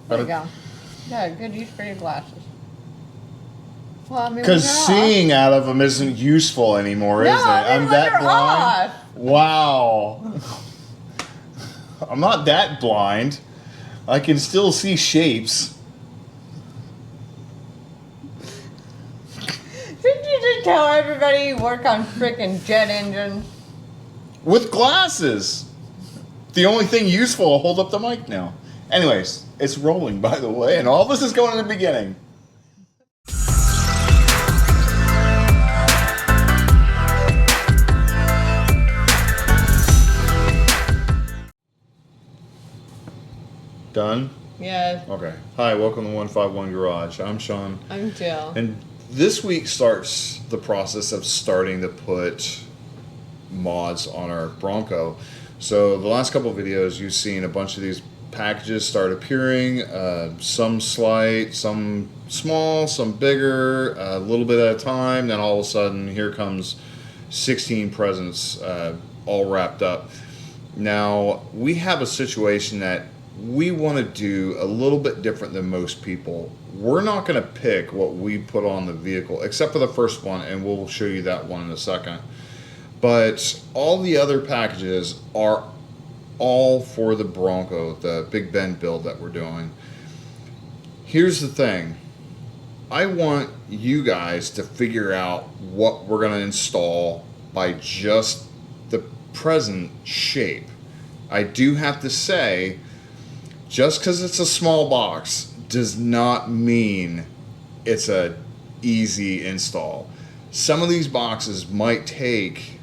There you go. Yeah, good use for your glasses. Well, I mean, Because seeing out of them isn't useful anymore, is it? I'm that blind. Wow. I'm not that blind. I can still see shapes. Didn't you just tell everybody you work on frickin' jet engines? With glasses. The only thing useful will hold up the mic now. Anyways, it's rolling, by the way, and all this is going in the beginning. Done? Yes. Okay. Hi, welcome to 151 Garage. I'm Sean. I'm Jill. And this week starts the process of starting to put mods on our Bronco. So the last couple of videos, you've seen a bunch of these packages start appearing, some slight, some small, some bigger, a little bit at a time. Then all of a sudden, here comes 16 presents all wrapped up. Now, we have a situation that we want to do a little bit different than most people. We're not going to pick what we put on the vehicle, except for the first one, and we'll show you that one in a second. But all the other packages are all for the Bronco, the Big Ben build that we're doing. Here's the thing. I want you guys to figure out what we're going to install by just the present shape. I do have to say, just because it's a small box does not mean it's a easy install. Some of these boxes might take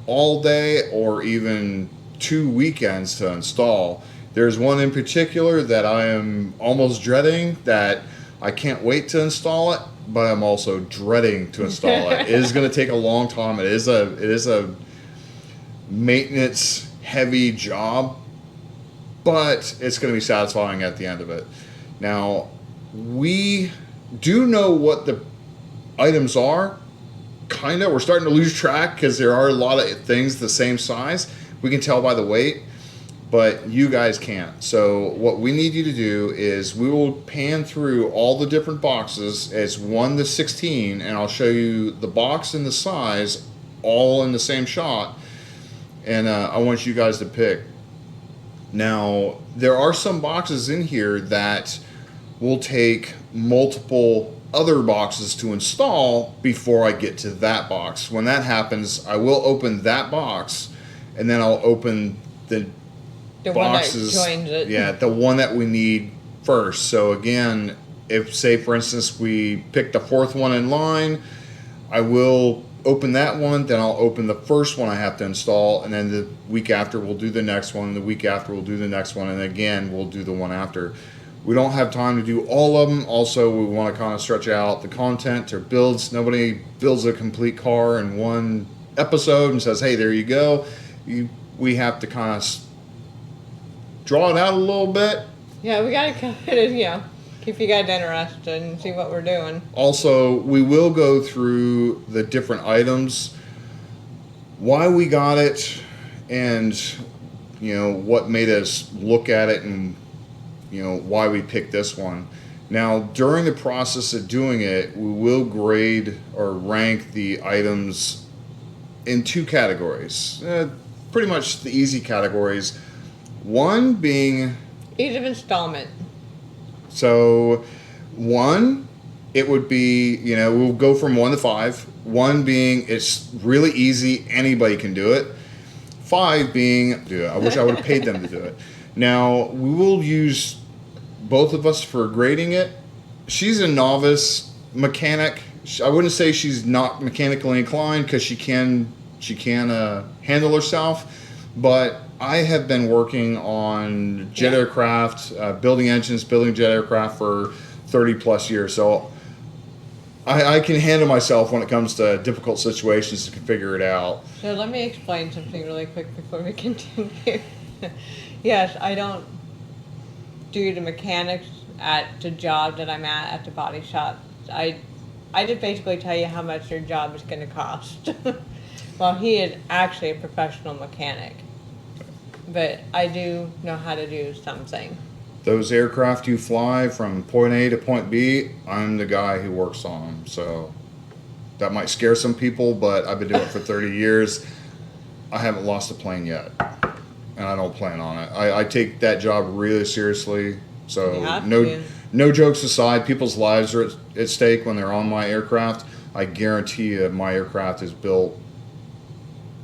all day or even 2 weekends to install. There's one in particular that I am almost dreading, that I can't wait to install it, but I'm also dreading to install it. It is going to take a long time. It is a maintenance heavy job, but it's going to be satisfying at the end of it. Now, we do know what the items are. Kind of. We're starting to lose track because there are a lot of things the same size. We can tell by the weight, but you guys can't. So what we need you to do is we will pan through all the different boxes as 1 to 16, and I'll show you the box and the size all in the same shot, and I want you guys to pick. Now, there are some boxes in here that will take multiple other boxes to install before I get to that box. When that happens, I will open that box, and then I'll open the boxes. One that joins it. Yeah, the one that we need first. So again, if, say for instance, we pick the 4th one in line, I will open that one, then I'll open the first one I have to install, and then the week after we'll do the next one, and the week after we'll do the next one, and again we'll do the one after. We don't have time to do all of them. Also, we want to kind of stretch out the content to builds. Nobody builds a complete car in one episode and says, hey, there you go. We have to kind of draw it out a little bit. Yeah, we got to kind of, keep you guys interested and see what we're doing. Also, we will go through the different items, why we got it, and what made us look at it, and why we picked this one. Now, during the process of doing it, we will grade or rank the items in 2 categories. Pretty much the easy categories. One being ease of installment. So 1, it would be, we'll go from 1 to 5. 1 being it's really easy, anybody can do it. 5 being, I wish I would have paid them to do it. Now, we will use both of us for grading it. She's a novice mechanic. I wouldn't say she's not mechanically inclined, because she can handle herself, but I have been working on jet aircraft, building engines, building jet aircraft for 30 plus years. So I can handle myself when it comes to difficult situations to figure it out. So let me explain something really quick before we continue. Yes, I don't do the mechanics at the job that I'm at the body shop. I just basically tell you how much your job is going to cost. Well, he is actually a professional mechanic. But I do know how to do something. Those aircraft you fly from point A to point B, I'm the guy who works on them. So that might scare some people, but I've been doing it for 30 years. I haven't lost a plane yet, and I don't plan on it. I take that job really seriously. So no jokes aside, people's lives are at stake when they're on my aircraft. I guarantee you my aircraft is built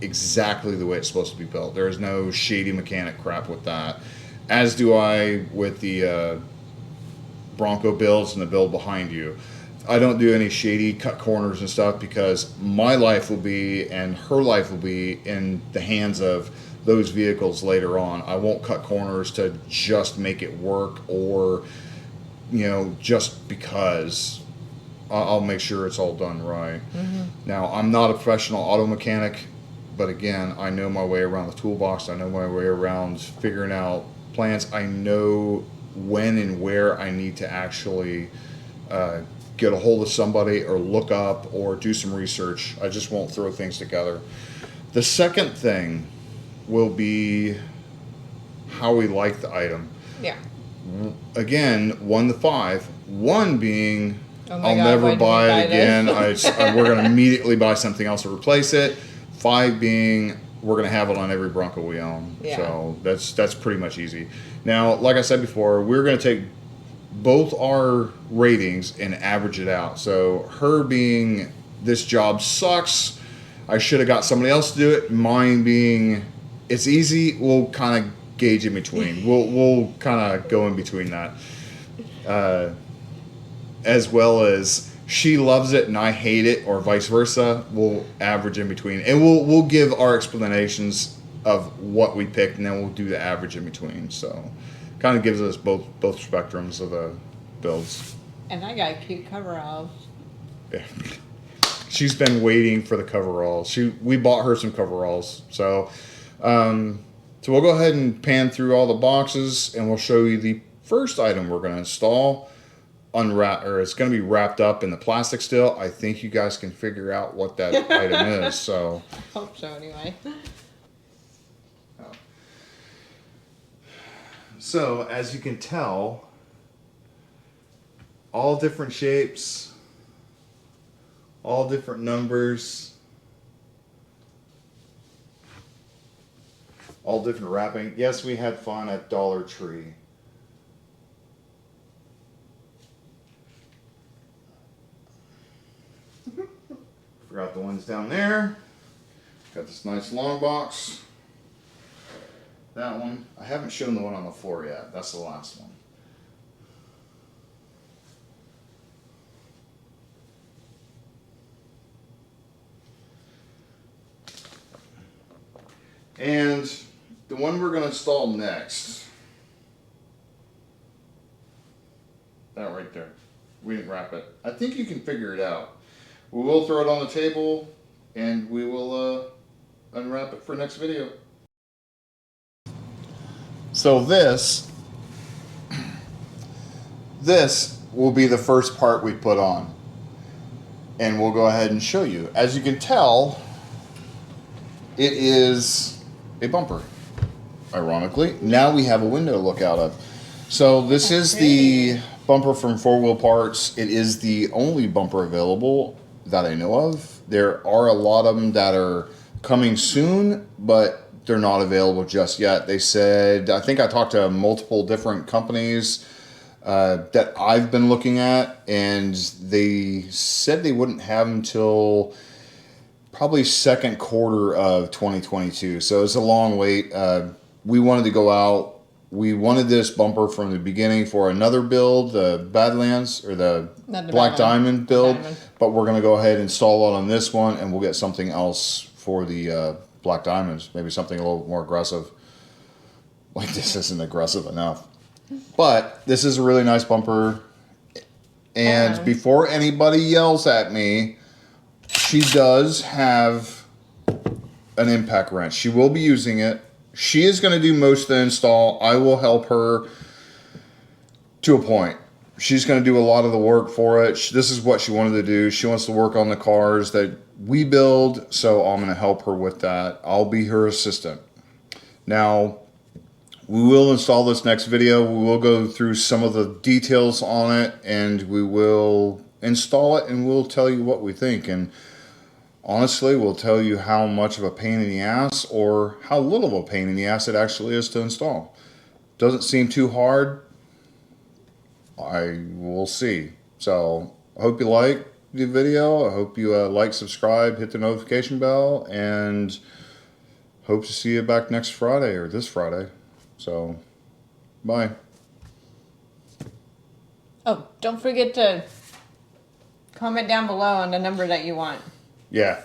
exactly the way it's supposed to be built. There is no shady mechanic crap with that. As do I with the Bronco builds and the build behind you. I don't do any shady cut corners and stuff because my life will be and her life will be in the hands of those vehicles later on. I won't cut corners to just make it work or, you know, just because. I'll make sure it's all done right. Mm-hmm. Now, I'm not a professional auto mechanic, but again, I know my way around the toolbox. I know my way around figuring out plans. I know when and where I need to actually get a hold of somebody or look up or do some research. I just won't throw things together. The second thing will be how we like the item. Yeah. Again, 1 to 5. 1 being, oh I'll God, never buy it again. We're going to immediately buy something else to replace it. 5 being, we're going to have it on every Bronco we own. Yeah. So that's pretty much easy. Now, like I said before, we're going to take both our ratings and average it out. So her being, this job sucks, I should have got somebody else to do it. Mine being, it's easy, we'll kind of gauge in between. We'll kind of go in between that. As well as she loves it and I hate it, or vice versa, we'll average in between. And we'll give our explanations of what we picked, and then we'll do the average in between. So kind of gives us both spectrums of the builds. And I got cute coveralls. Yeah. She's been waiting for the coveralls. We bought her some coveralls. So we'll go ahead and pan through all the boxes, and we'll show you the first item we're going to install. It's going to be wrapped up in the plastic still. I think you guys can figure out what that item is. So I hope so anyway. So as you can tell, all different shapes, all different numbers, all different wrapping. Yes, we had fun at Dollar Tree. Forgot the ones down there. Got this nice long box. That one. I haven't shown the one on the floor yet. That's the last one. And the one we're going to install next, that right there. We didn't wrap it. I think you can figure it out. We will throw it on the table, and we will unwrap it for next video. So this will be the first part we put on, and we'll go ahead and show you. As you can tell, it is a bumper, ironically. Now we have a window to look out of. So this is the bumper from 4 Wheel Parts. It is the only bumper available that I know of. There are a lot of them that are coming soon, but they're not available just yet. They said, I think I talked to multiple different companies that I've been looking at, and they said they wouldn't have them until probably second quarter of 2022. So it's a long wait. We wanted to go out. We wanted this bumper from the beginning for another build, the Badlands or the Black Diamond build, but we're going to go ahead and install it on this one, and we'll get something else for the Black Diamonds, maybe something a little more aggressive. Like, this isn't aggressive enough. But this is a really nice bumper. And before anybody yells at me, she does have an impact wrench. She will be using it. She is going to do most of the install. I will help her to a point. She's going to do a lot of the work for it. This is what she wanted to do. She wants to work on the cars that we build, so I'm going to help her with that. I'll be her assistant. Now, we will install this next video. We will go through some of the details on it, and we will install it, and we'll tell you what we think. And honestly, we'll tell you how much of a pain in the ass or how little of a pain in the ass it actually is to install. Doesn't seem too hard. I will see. So I hope you like the video. I hope you like, subscribe, hit the notification bell, and hope to see you back next Friday or this Friday. So, bye. Oh, don't forget to comment down below on the number that you want. Yeah.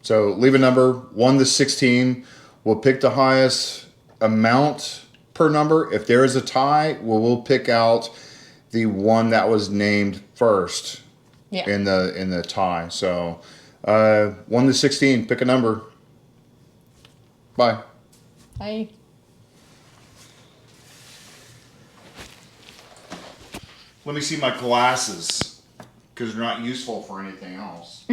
So leave a number, 1 to 16. We'll pick the highest amount per number. If there is a tie, we'll pick out the one that was named first in the tie. So 1 to 16, pick a number. Bye. Bye. Let me see my glasses, because they're not useful for anything else.